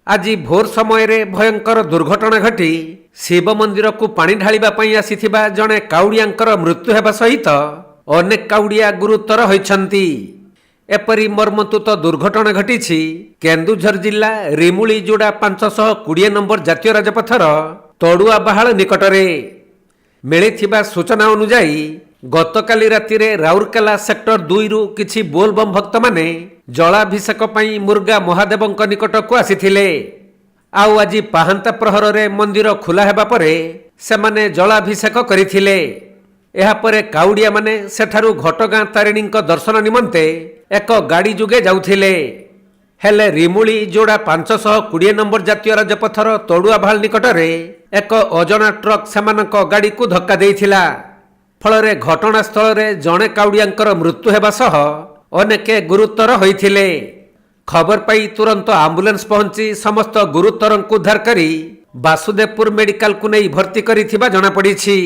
आज भोर समय भयंकर दुर्घटना घटी शिव मंदिर को पानी ढालिबा पई आसीथिबा जणे काउडियांकर मृत्यु हेबा सहित अनेक काउडिया गुरुतर होइछंती। एपरी मर्मन्तुत दुर्घटना घटी केन्दुझर जिला रिमुली जोड़ा 520 नंबर जातीय राजपथर तड़ुआ बाहाल निकटरे मिलिथिबा सूचना अनुसार गतकाली रातिरे राउरकेला सेक्टर 2 रु किछि बोलबम भक्त माने जलाभिषेक पई मुर्गा महादेवंक निकट को आसीथिले। आउ आज पाहांता प्रहर रे मंदिर खुला हेबा परे सेमाने जलाभिषेक करिथिले। एहा परे काउडिया माने सेठारु घटगां तारिणींक दर्शन निमंते एक गाड़ी जुगे जाउथिले। हेले रिमुली जोड़ा 520 नंबर जातीय राजपथर तड़ुआ भाल निकटरे एक अजଣା ट्रक सेमानक गाड़ी को धक्का देइथिला। फलरे घटनास्थल रे जणे काउडियांकर मृत्यु हेबा सह अनेके गुरुतर होइथिले। खबर पाई तुरंत आम्बुलेंस पहुंची समस्त गुरुतरंकु उद्धार करी वासुदेवपुर मेडिकल को नहीं भर्ती करिथिबा जଣା पड़िछि।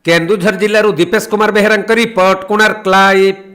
केन्दुझर जिल्लारू दीपेश कुमार बेहेरांक रिपोर्ट कोणार्क लाइव।